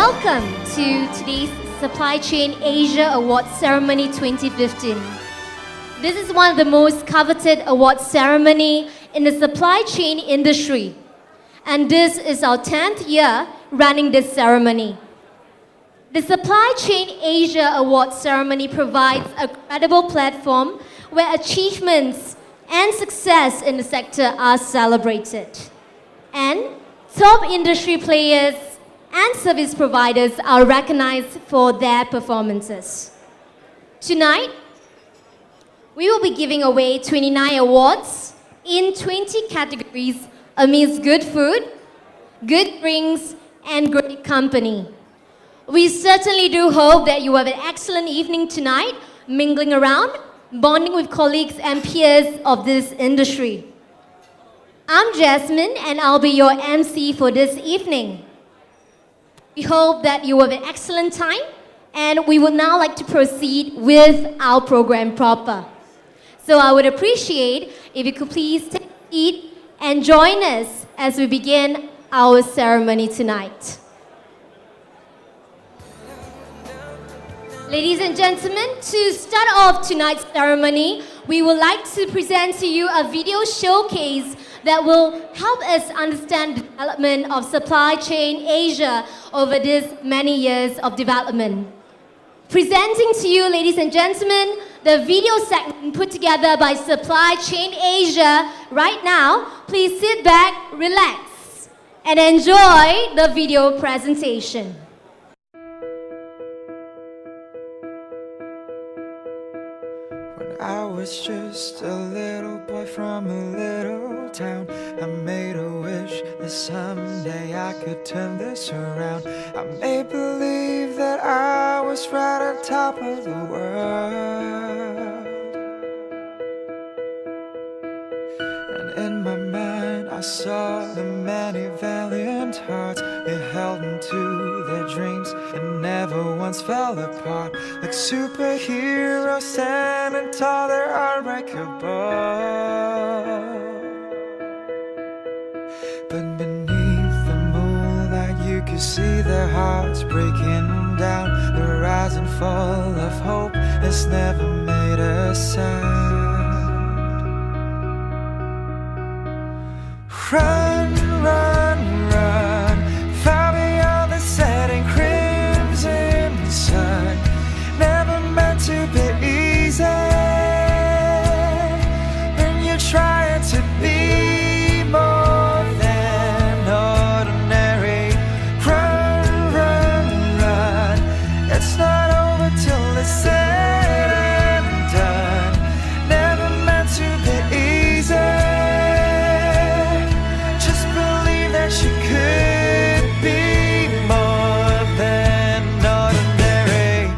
Welcome to today's Supply Chain Asia Awards Ceremony 2015. This is one of the most coveted awards ceremony in the supply chain industry. And this is our 10th year running this ceremony. The Supply Chain Asia Awards ceremony provides a credible platform where achievements and success in the sector are celebrated. And top industry players and service providers are recognized for their performances. Tonight, we will be giving away 29 awards in 20 categories amidst good food, good drinks, and great company. We certainly do hope that you have an excellent evening tonight, mingling around, bonding with colleagues and peers of this industry. I'm Jasmine, and I'll be your MC for this evening. We hope that you have an excellent time, and we would now like to proceed with our program proper. So I would appreciate if you could please take a seat and join us as we begin our ceremony tonight. Ladies and gentlemen, to start off tonight's ceremony, we would like to present to you a video showcase that will help us understand the development of Supply Chain Asia over these many years of development. Presenting to you, ladies and gentlemen, the video segment put together by Supply Chain Asia. Right now, please sit back, relax, and enjoy the video presentation. I was just a little boy from a little town. I made a wish that someday I could turn this around. I made believe that I was right on top of the world. And in my mind I saw the many valiant hearts. They held into their dreams and never once fell apart. Like superheroes standing tall, they're unbreakable. But beneath the moonlight you could see their hearts breaking down. The rise and fall of hope has never made a sound. Run, run, run, far beyond the setting crimson sun. Never meant to be easy when you're trying to be more than ordinary. Run, run, run, it's not over till it's said and done. Never meant to be easy. She could be more than ordinary.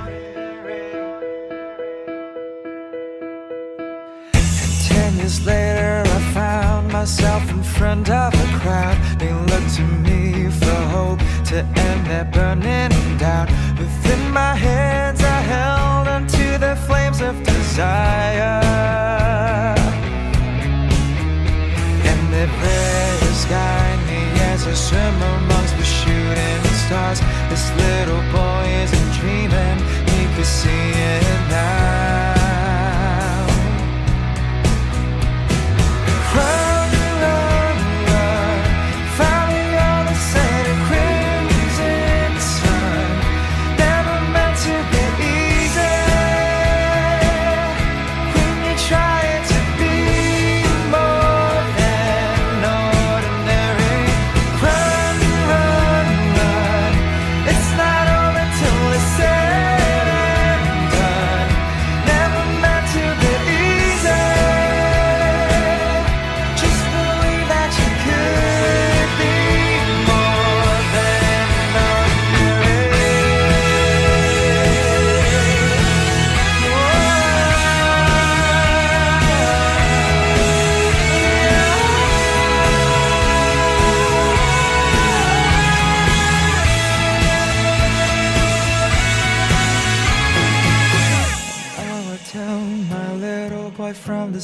And 10 years later I found myself in front of a crowd. They looked to me for hope to end their burning down. Within my hands I held onto the flames of desire, and their prayers guide me as I swim amongst the shooting stars. This little boy isn't dreaming, he could see it now. Run, run, run, far beyond the setting crimson sun. Never meant to be easy when you try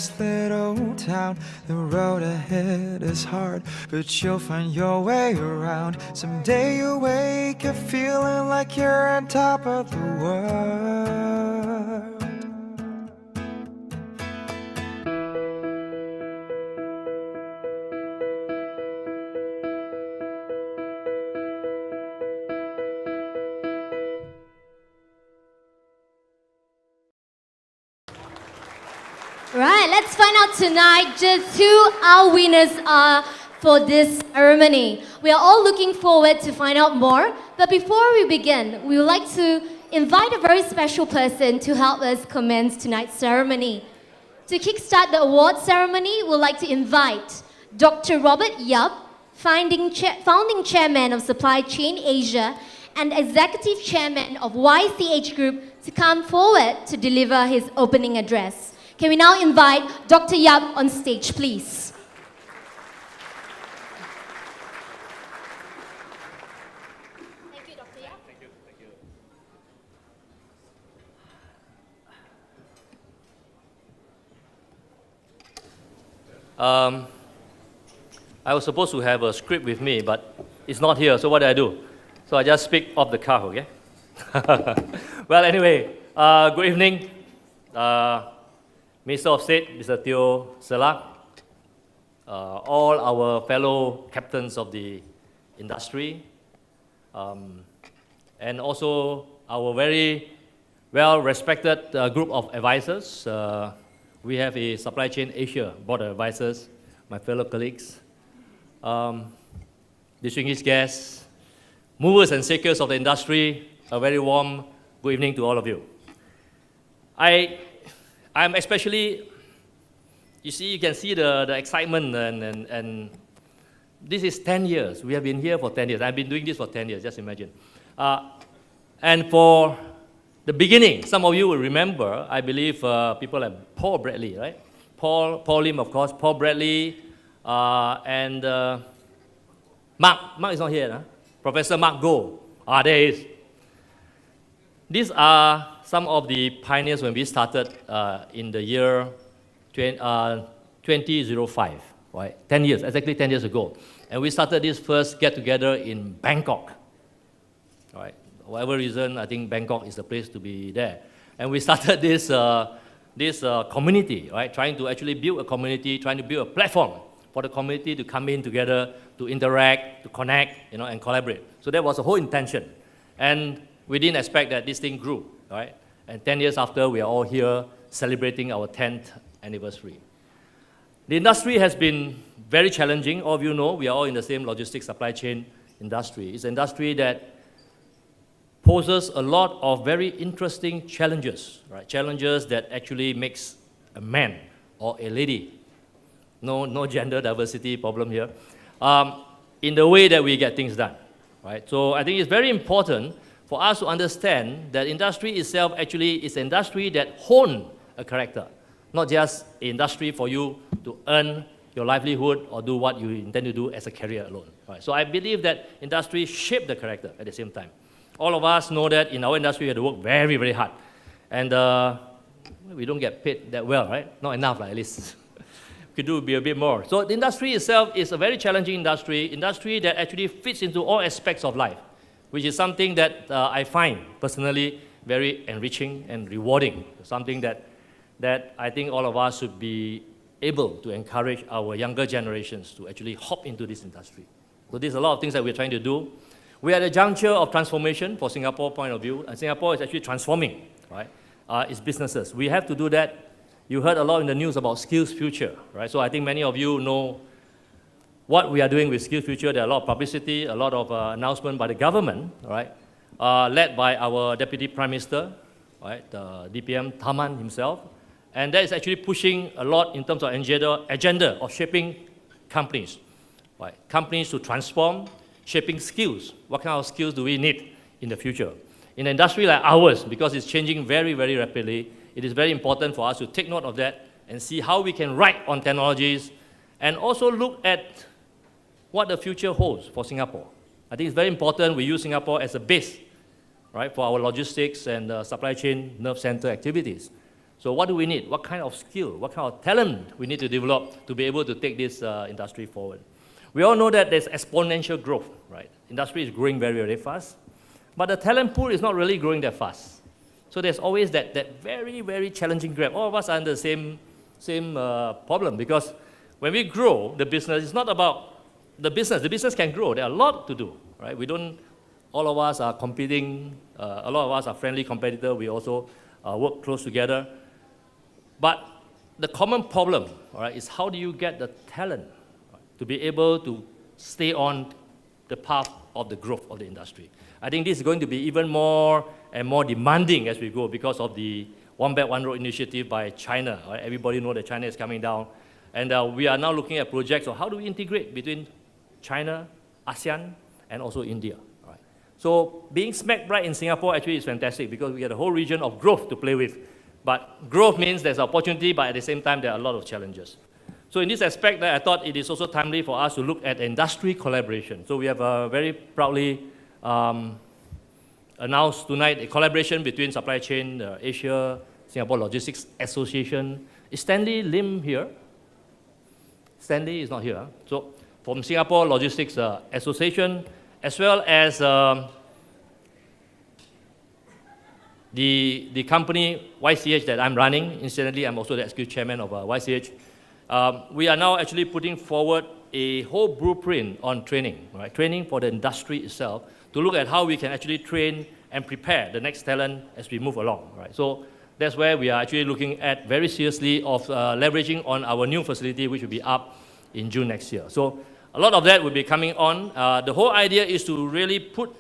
this little town. The road ahead is hard, but you'll find your way around. Someday you wake up feeling like you're on top of the world. Right, let's find out tonight just who our winners are for this ceremony. We are all looking forward to find out more, but before we begin, we would like to invite a very special person to help us commence tonight's ceremony. To kickstart the award ceremony, we'd like to invite Dr. Robert Yap, founding chairman of Supply Chain Asia and executive chairman of YCH Group, to come forward to deliver his opening address. Can we now invite Dr. Yap on stage, please? Thank you, Dr. Yap. Thank you. I was supposed to have a script with me, but it's not here, so what do I do? So I just speak off the cuff, okay? Well, anyway, good evening. Minister of State, Mr. Teo Selak, all our fellow captains of the industry, and also our very well-respected group of advisors. We have a Supply Chain Asia Board of Advisors, my fellow colleagues, distinguished guests, movers and shakers of the industry, a very warm good evening to all of you. I'm especially, you can see the excitement, and this is 10 years. We have been here for 10 years. I've been doing this for 10 years, just imagine. And for the beginning, some of you will remember, I believe people like Paul Bradley, right? Paul Lim, of course, Paul Bradley, and Mark is not here, huh? Professor Mark Goh. There he is. These are some of the pioneers when we started in the year 2005, right? 10 years, exactly 10 years ago. And we started this first get-together in Bangkok, right? For whatever reason, I think Bangkok is the place to be there. And we started this community, right? Trying to actually build a community, trying to build a platform for the community to come in together, to interact, to connect, and collaborate. So that was the whole intention. And we didn't expect that this thing grew, right? And 10 years after, we are all here celebrating our 10th anniversary. The industry has been very challenging. All of you know, we are all in the same logistics supply chain industry. It's an industry that poses a lot of very interesting challenges, right? Challenges that actually makes a man or a lady, no gender diversity problem here, in the way that we get things done, right? So I think it's very important for us to understand that industry itself actually is an industry that hone a character, not just an industry for you to earn your livelihood or do what you intend to do as a career alone. Right? So I believe that industry shape the character at the same time. All of us know that in our industry we have to work very, very hard. And we don't get paid that well, right? Not enough, at least. We could do be a bit more. So the industry itself is a very challenging industry that actually fits into all aspects of life, which is something that I find personally very enriching and rewarding, something that I think all of us should be able to encourage our younger generations to actually hop into this industry. So there's a lot of things that we're trying to do. We are at a juncture of transformation for Singapore point of view, and Singapore is actually transforming, right? Its businesses. We have to do that. You heard a lot in the news about Skills Future, right? So I think many of you know what we are doing with Skills Future. There are a lot of publicity, a lot of announcement by the government, right? Led by our Deputy Prime Minister, right? DPM Tharman himself. And that is actually pushing a lot in terms of agenda of shaping companies, right? Companies to transform, shaping skills. What kind of skills do we need in the future? In an industry like ours, because it's changing very, very rapidly, it is very important for us to take note of that and see how we can ride on technologies and also look at what the future holds for Singapore. I think it's very important we use Singapore as a base, right, for our logistics and supply chain nerve center activities. So what do we need? What kind of skill, what kind of talent we need to develop to be able to take this industry forward? We all know that there's exponential growth, right? Industry is growing very, very fast, but the talent pool is not really growing that fast. So there's always that very, very challenging grab. All of us are under the same problem, because when we grow the business, it's not about the business. The business can grow. There are a lot to do, right? All of us are competing. A lot of us are friendly competitors. We also work close together. But the common problem, all right, is how do you get the talent to be able to stay on the path of the growth of the industry? I think this is going to be even more and more demanding as we go because of the One Belt, One Road initiative by China. Right? Everybody knows that China is coming down. And we are now looking at projects of how do we integrate between China, ASEAN, and also India. Right? So being smack right in Singapore actually is fantastic because we get a whole region of growth to play with. But growth means there's opportunity, but at the same time there are a lot of challenges. So in this aspect, I thought it is also timely for us to look at industry collaboration. So we have very proudly announced tonight a collaboration between Supply Chain Asia, Singapore Logistics Association. Is Stanley Lim here? Stanley is not here. Huh? So from Singapore Logistics Association, as well as the company YCH that I'm running. Incidentally, I'm also the executive chairman of YCH. We are now actually putting forward a whole blueprint on training, right? Training for the industry itself to look at how we can actually train and prepare the next talent as we move along, right? So that's where we are actually looking at very seriously of leveraging on our new facility, which will be up in June next year. So a lot of that will be coming on. The whole idea is to really put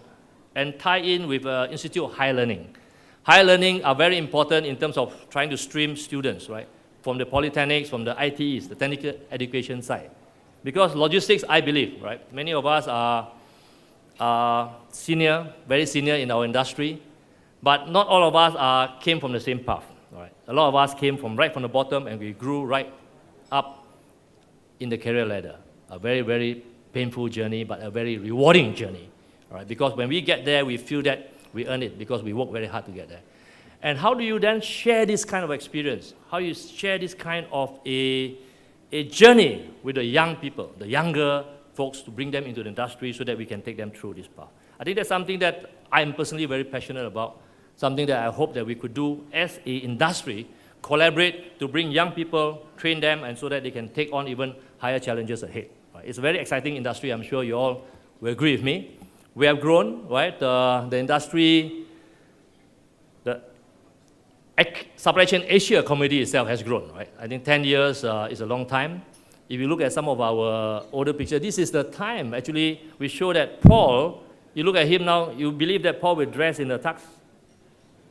and tie in with Institute of Higher Learning. Higher learning are very important in terms of trying to stream students, right? From the polytechnics, from the ITEs, the technical education side. Because logistics, I believe, right? Many of us are senior, very senior in our industry, but not all of us came from the same path, right? A lot of us came from right from the bottom and we grew right up in the career ladder. A very, very painful journey, but a very rewarding journey, right? Because when we get there, we feel that we earn it because we work very hard to get there. And how do you then share this kind of experience? How you share this kind of a journey with the young people, the younger folks, to bring them into the industry so that we can take them through this path? I think that's something that I'm personally very passionate about, something that I hope that we could do as an industry, collaborate to bring young people, train them, and so that they can take on even higher challenges ahead. Right? It's a very exciting industry. I'm sure you all will agree with me. We have grown, right? The industry, the Supply Chain Asia community itself has grown, right? I think 10 years is a long time. If you look at some of our older pictures, this is the time, actually, we show that Paul, you look at him now, you believe that Paul will dress in a tux.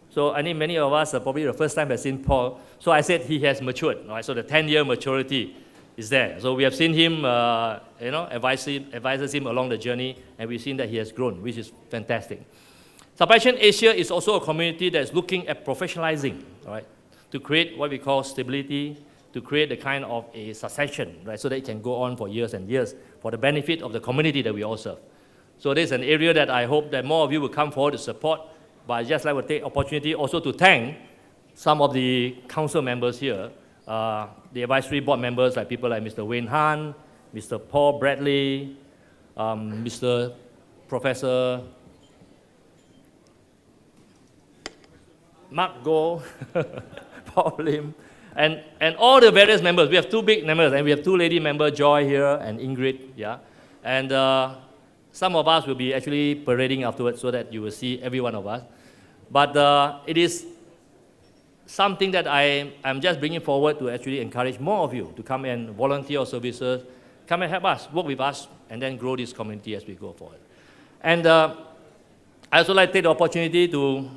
So I think many of us are probably the first time have seen Paul. So I said he has matured, right? So the 10-year maturity is there. So we have seen him, advises him along the journey, and we've seen that he has grown, which is fantastic. Supply Chain Asia is also a community that's looking at professionalizing, right, to create what we call stability, to create the kind of a succession, right, so that it can go on for years and years for the benefit of the community that we all serve. So this is an area that I hope that more of you will come forward to support, but I just like to take opportunity also to thank some of the council members here, the advisory board members, like people like Mr. Wayne Han, Mr. Paul Bradley, Mr. Professor Mark Goh, Paul Lim, and all the various members. We have two big members, and we have two lady members, Joy here and Ingrid, yeah. And some of us will be actually parading afterwards so that you will see every one of us. But it is something that I'm just bringing forward to actually encourage more of you to come and volunteer your services, come and help us, work with us, and then grow this community as we go forward. And I also like to take the opportunity to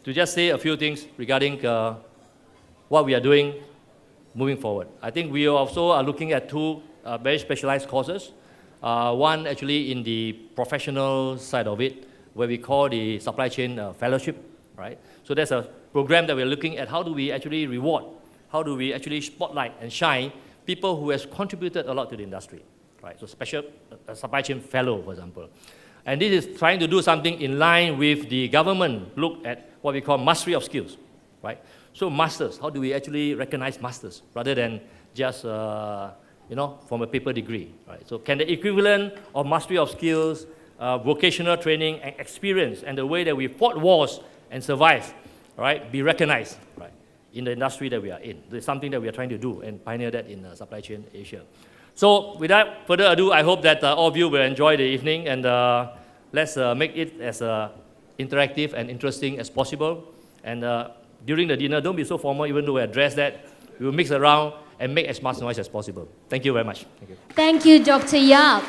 just say a few things regarding what we are doing moving forward. I think we also are looking at two very specialized courses. One actually in the professional side of it, where we call the Supply Chain Fellowship, right? So that's a program that we're looking at how do we actually reward, how do we actually spotlight and shine people who has contributed a lot to the industry, right? So special Supply Chain Fellow, for example. And this is trying to do something in line with the government look at what we call mastery of skills, right? So masters, how do we actually recognize masters rather than just, from a paper degree, right? So can the equivalent of mastery of skills, vocational training and experience and the way that we fought wars and survived, right, be recognized, right, in the industry that we are in? It's something that we are trying to do and pioneer that in Supply Chain Asia. So without further ado, I hope that all of you will enjoy the evening, and let's make it as interactive and interesting as possible. And during the dinner, don't be so formal, even though we address that. We will mix around and make as much noise as possible. Thank you very much. Thank you. Thank you, Dr. Yap.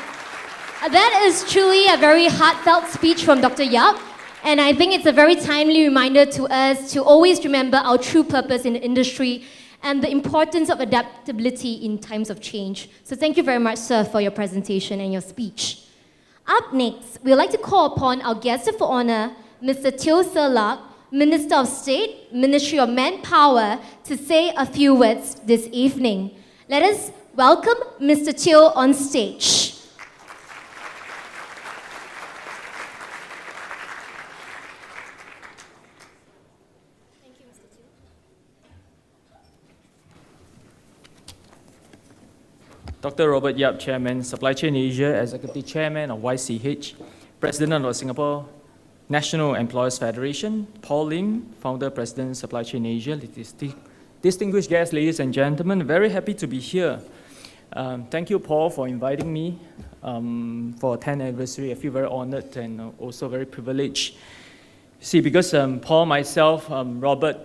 That is truly a very heartfelt speech from Dr. Yap. And I think it's a very timely reminder to us to always remember our true purpose in the industry and the importance of adaptability in times of change. So thank you very much, sir, for your presentation and your speech. Up next, we'd like to call upon our guest of honor, Mr. Teo Ser Luck, Minister of State, Ministry of Manpower, to say a few words this evening. Let us welcome Mr. Teo on stage. Dr. Robert Yap, Chairman, Supply Chain Asia, Executive Chairman of YCH, President of Singapore National Employers Federation, Paul Lim, Founder, President, Supply Chain Asia, distinguished guests, ladies and gentlemen, very happy to be here. Thank you, Paul, for inviting me for 10th anniversary. I feel very honored and also very privileged. See, because Paul, myself, Robert,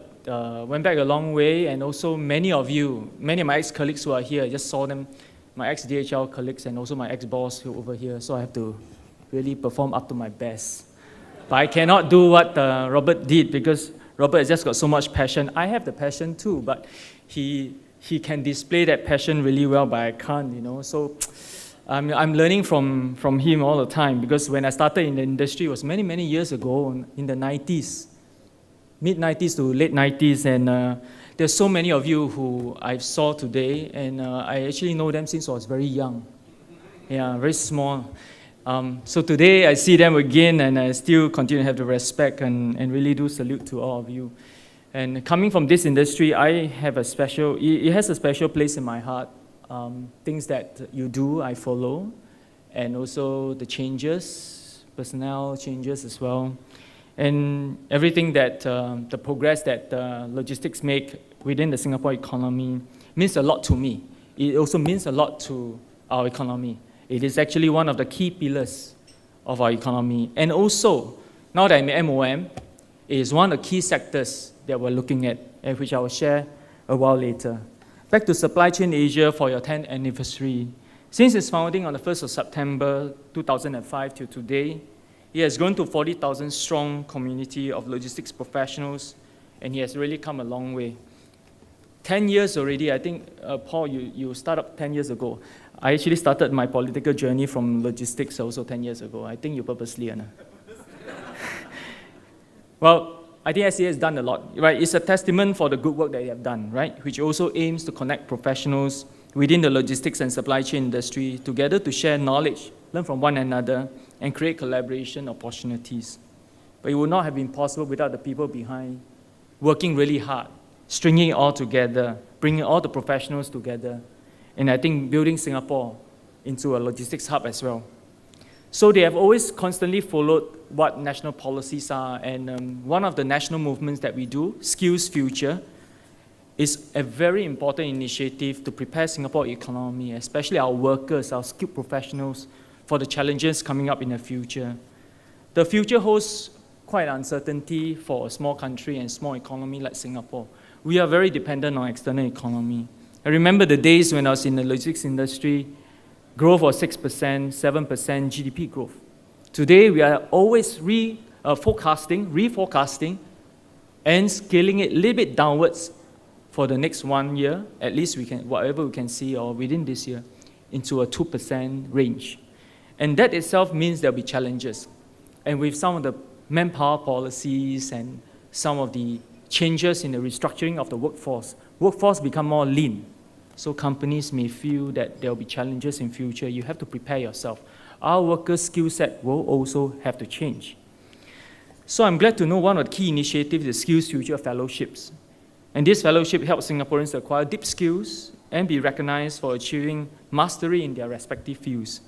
went back a long way, and also many of you, many of my ex-colleagues who are here, I just saw them, my ex-DHL colleagues and also my ex-boss who are over here, so I have to really perform up to my best. But I cannot do what Robert did because Robert has just got so much passion. I have the passion too, but he can display that passion really well, but I can't, So I'm learning from him all the time, because when I started in the industry, it was many, many years ago in the 90s, mid-90s to late 90s, and there's so many of you who I saw today, and I actually know them since I was very young. Yeah, very small. So today I see them again, and I still continue to have the respect and really do salute to all of you. And coming from this industry, it has a special place in my heart. Things that you do, I follow, and also the changes, personnel changes as well. And everything that, the progress that logistics make within the Singapore economy means a lot to me. It also means a lot to our economy. It is actually one of the key pillars of our economy. And also, now that I'm in MOM, it is one of the key sectors that we're looking at, and which I will share a while later. Back to Supply Chain Asia for your 10th anniversary. Since its founding on the 1st of September 2005 till today, it has grown to a 40,000 strong community of logistics professionals, and it has really come a long way. 10 years already, I think, Paul, you started up 10 years ago. I actually started my political journey from logistics also 10 years ago. I think you purposely, Anna. Well, I think SCA has done a lot, right? It's a testament for the good work that they have done, right? Which also aims to connect professionals within the logistics and supply chain industry together to share knowledge, learn from one another, and create collaboration opportunities. But it would not have been possible without the people behind working really hard, stringing it all together, bringing all the professionals together, and I think building Singapore into a logistics hub as well. So they have always constantly followed what national policies are, and one of the national movements that we do, Skills Future, is a very important initiative to prepare Singapore economy, especially our workers, our skilled professionals, for the challenges coming up in the future. The future holds quite uncertainty for a small country and small economy like Singapore. We are very dependent on external economy. I remember the days when I was in the logistics industry, growth was 6%, 7% GDP growth. Today, we are always reforecasting, and scaling it a little bit downwards for the next 1 year, at least we can, whatever we can see, or within this year, into a 2% range. And that itself means there'll be challenges. And with some of the manpower policies and some of the changes in the restructuring of the workforce become more lean. So companies may feel that there will be challenges in future. You have to prepare yourself. Our workers' skill set will also have to change. So I'm glad to know one of the key initiatives is Skills Future Fellowships. And this fellowship helps Singaporeans acquire deep skills and be recognized for achieving mastery in their respective fields.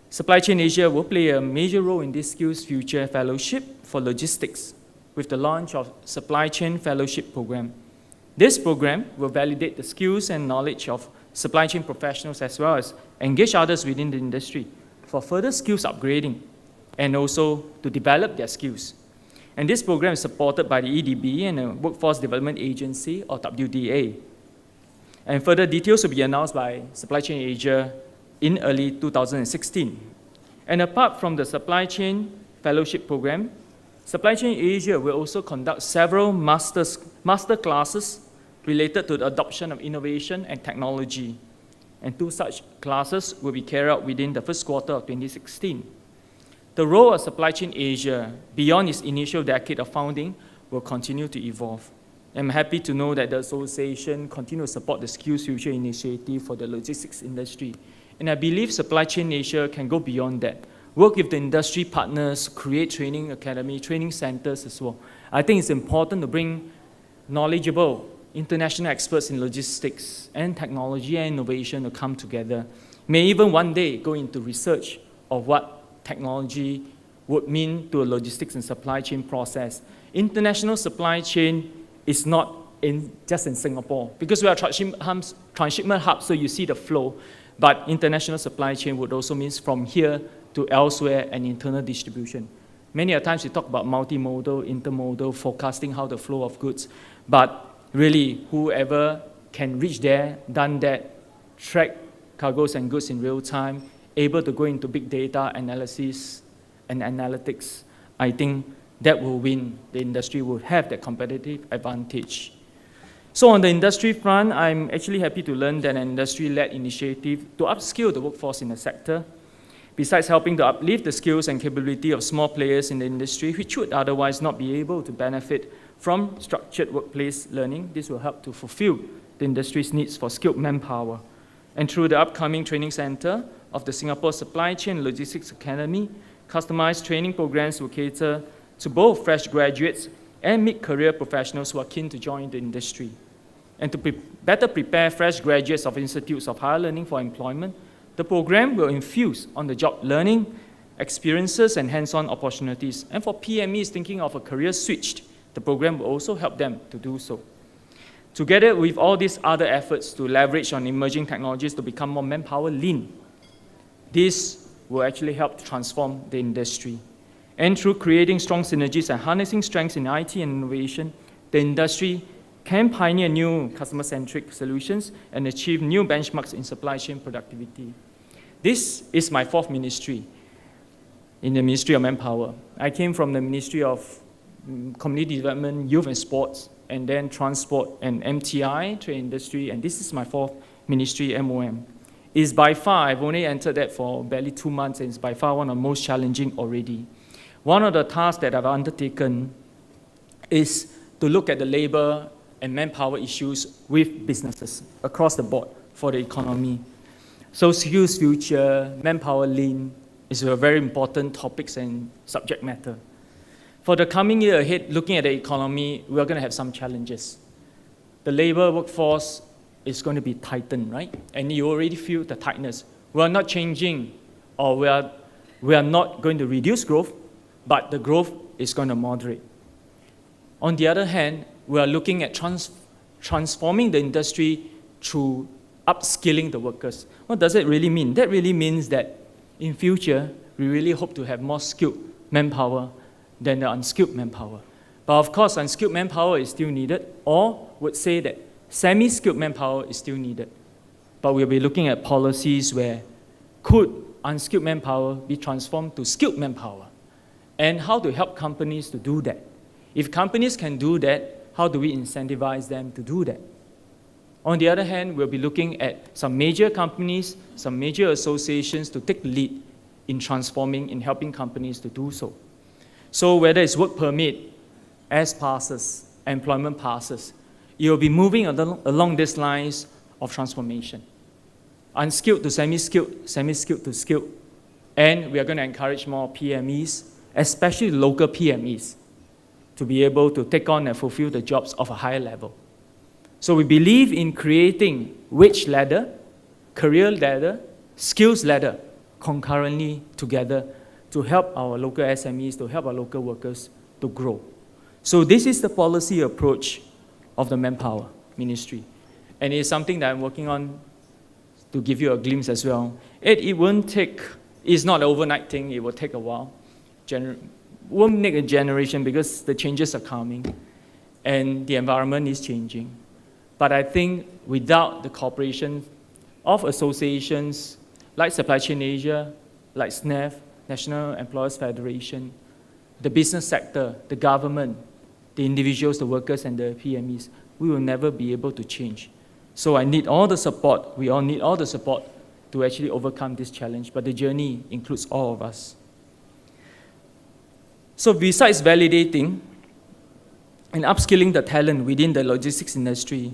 Supply Chain Asia will play a major role in this Skills Future Fellowship for logistics with the launch of Supply Chain Fellowship Program. This program will validate the skills and knowledge of supply chain professionals as well as engage others within the industry for further skills upgrading and also to develop their skills. And this program is supported by the EDB and the Workforce Development Agency, or WDA. And further details will be announced by Supply Chain Asia in early 2016. And apart from the Supply Chain Fellowship Program, Supply Chain Asia will also conduct several master classes related to the adoption of innovation and technology. And 2 such classes will be carried out within the first quarter of 2016. The role of Supply Chain Asia, beyond its initial decade of founding, will continue to evolve. I'm happy to know that the association continues to support the Skills Future initiative for the logistics industry. And I believe Supply Chain Asia can go beyond that. Work with the industry partners, create training academy, training centers as well. I think it's important to bring knowledgeable international experts in logistics and technology and innovation to come together. May even one day go into research of what technology would mean to a logistics and supply chain process. International supply chain is not just in Singapore, because we are transshipment hub, so you see the flow, but international supply chain would also mean from here to elsewhere and internal distribution. Many a times we talk about multimodal, intermodal, forecasting how the flow of goods, but really whoever can reach there, done that, track cargoes and goods in real time, able to go into big data analysis and analytics, I think that will win. The industry will have that competitive advantage. So on the industry front, I'm actually happy to learn that an industry-led initiative to upskill the workforce in the sector, besides helping to uplift the skills and capability of small players in the industry, which would otherwise not be able to benefit from structured workplace learning. This will help to fulfill the industry's needs for skilled manpower. And through the upcoming training center of the Singapore Supply Chain Logistics Academy, customized training programs will cater to both fresh graduates and mid-career professionals who are keen to join the industry. And to better prepare fresh graduates of institutes of higher learning for employment, the program will infuse on-the-job learning, experiences, and hands-on opportunities. And for PMEs thinking of a career switch, the program will also help them to do so. Together with all these other efforts to leverage on emerging technologies to become more manpower lean, this will actually help to transform the industry. And through creating strong synergies and harnessing strengths in IT and innovation, the industry can pioneer new customer-centric solutions and achieve new benchmarks in supply chain productivity. This is my 4th ministry in the Ministry of Manpower. I came from the Ministry of Community Development, Youth and Sports, and then Transport and MTI, Trade Industry, and this is my 4th ministry, MOM. It's by far, I've only entered that for barely 2 months, and it's by far one of the most challenging already. One of the tasks that I've undertaken is to look at the labor and manpower issues with businesses across the board for the economy. So Skills Future, Manpower Lean is a very important topics and subject matter. For the coming year ahead, looking at the economy, we're going to have some challenges. The labor workforce is going to be tightened, right? And you already feel the tightness. We're not changing, or we are not going to reduce growth, but the growth is going to moderate. On the other hand, we are looking at transforming the industry through upskilling the workers. What does it really mean? That really means that in future, we really hope to have more skilled manpower than the unskilled manpower. But of course, unskilled manpower is still needed, or would say that semi-skilled manpower is still needed. But we'll be looking at policies where could unskilled manpower be transformed to skilled manpower, and how to help companies to do that. If companies can do that, how do we incentivize them to do that? On the other hand, we'll be looking at some major companies, some major associations to take the lead in transforming, in helping companies to do so. So whether it's work permit, S passes, employment passes, you'll be moving along these lines of transformation. Unskilled to semi-skilled, semi-skilled to skilled. And we are going to encourage more PMEs, especially local PMEs, to be able to take on and fulfill the jobs of a higher level. So we believe in creating wage ladder, career ladder, skills ladder concurrently together to help our local SMEs, to help our local workers to grow. So this is the policy approach of the Manpower Ministry. And it's something that I'm working on to give you a glimpse as well. It won't take, it's not an overnight thing, it will take a while. Won't make a generation because the changes are coming and the environment is changing. But I think without the cooperation of associations like Supply Chain Asia, like SNEF, National Employers Federation, the business sector, the government, the individuals, the workers, and the PMEs, we will never be able to change. So I need all the support, we all need all the support to actually overcome this challenge, but the journey includes all of us. So besides validating and upskilling the talent within the logistics industry,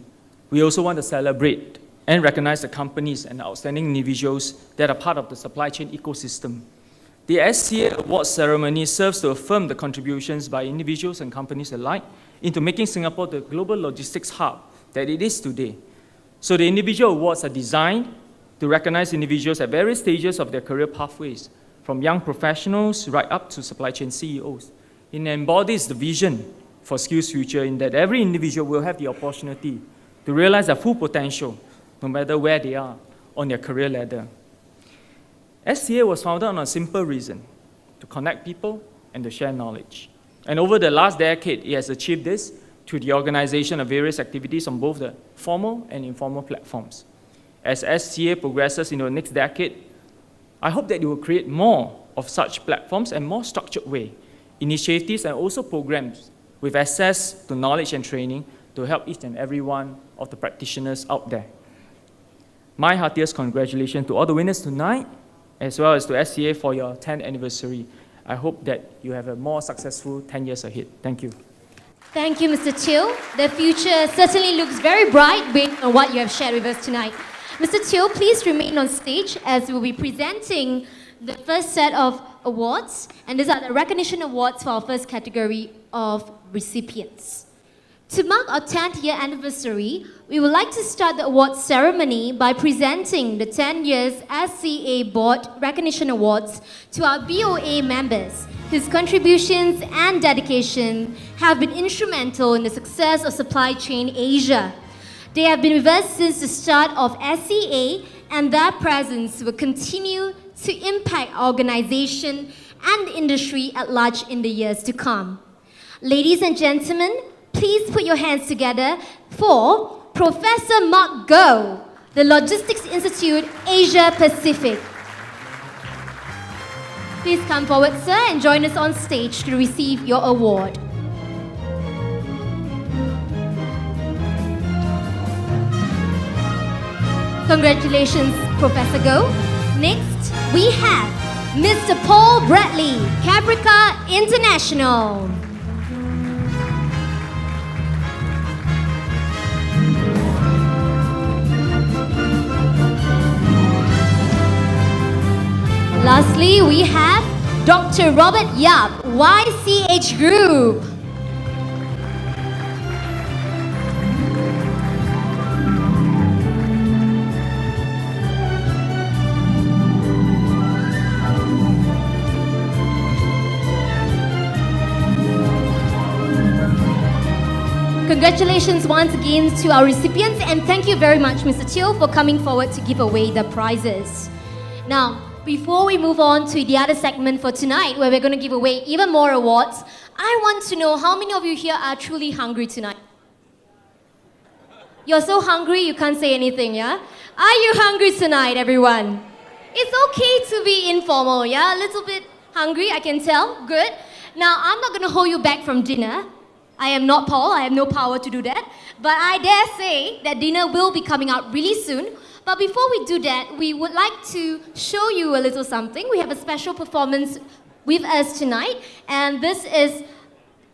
we also want to celebrate and recognize the companies and outstanding individuals that are part of the supply chain ecosystem. The SCA Awards ceremony serves to affirm the contributions by individuals and companies alike into making Singapore the global logistics hub that it is today. So the individual awards are designed to recognize individuals at various stages of their career pathways, from young professionals right up to supply chain CEOs. It embodies the vision for Skills Future in that every individual will have the opportunity to realize their full potential, no matter where they are on their career ladder. SCA was founded on a simple reason: to connect people and to share knowledge. And over the last decade, it has achieved this through the organization of various activities on both the formal and informal platforms. As SCA progresses into the next decade, I hope that it will create more of such platforms and more structured way, initiatives and also programs with access to knowledge and training to help each and every one of the practitioners out there. My heartiest congratulations to all the winners tonight, as well as to SCA for your 10th anniversary. I hope that you have a more successful 10 years ahead. Thank you. Thank you, Mr. Teo. The future certainly looks very bright based on what you have shared with us tonight. Mr. Teo, please remain on stage as we will be presenting the first set of awards, and these are the recognition awards for our first category of recipients. To mark our 10th year anniversary, we would like to start the award ceremony by presenting the 10 years SCA Board Recognition Awards to our BOA members, whose contributions and dedication have been instrumental in the success of Supply Chain Asia. They have been with us since the start of SCA, and their presence will continue to impact our organization and the industry at large in the years to come. Ladies and gentlemen, please put your hands together for Professor Mark Goh, the Logistics Institute, Asia Pacific. Please come forward, sir, and join us on stage to receive your award. Congratulations, Professor Goh. Next, we have Mr. Paul Bradley, Caprica International. Lastly, we have Dr. Robert Yap, YCH Group. Congratulations once again to our recipients, and thank you very much, Mr. Teo, for coming forward to give away the prizes. Now, before we move on to the other segment for tonight, where we're going to give away even more awards, I want to know how many of you here are truly hungry tonight? You're so hungry you can't say anything, yeah? Are you hungry tonight, everyone? It's okay to be informal, yeah? A little bit hungry, I can tell. Good. Now, I'm not going to hold you back from dinner. I am not Paul, I have no power to do that. But I dare say that dinner will be coming out really soon. But before we do that, we would like to show you a little something. We have a special performance with us tonight, and this is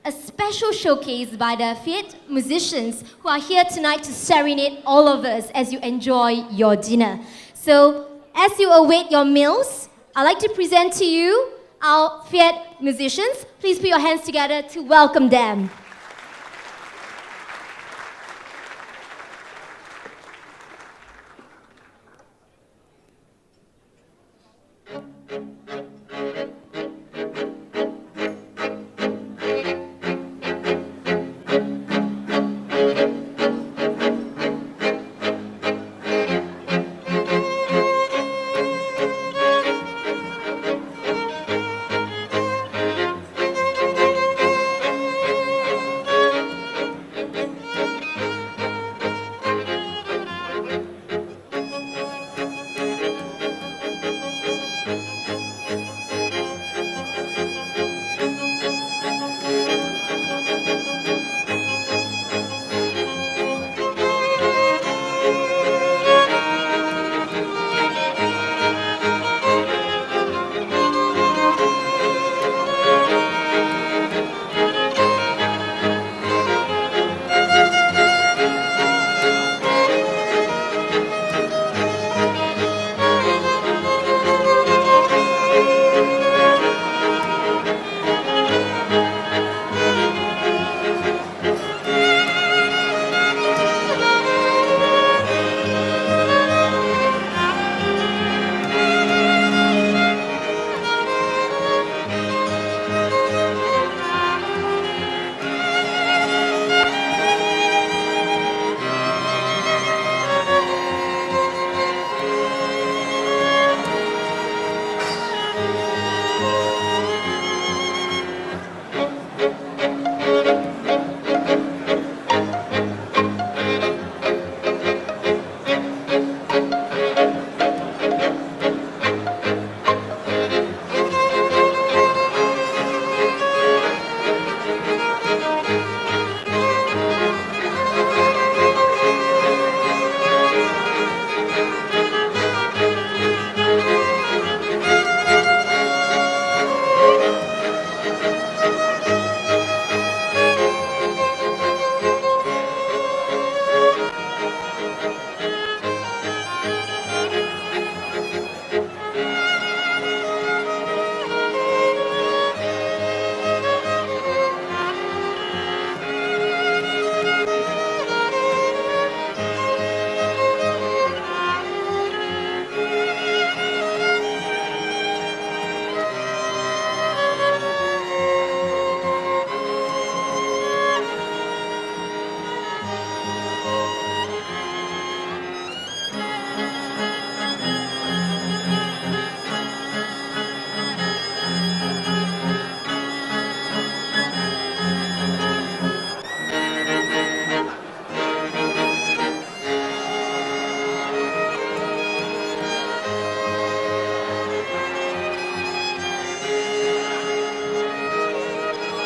a special showcase by the Fiat musicians who are here tonight to serenade all of us as you enjoy your dinner. So, as you await your meals, I'd like to present to you our Fiat musicians. Please put your hands together to welcome them.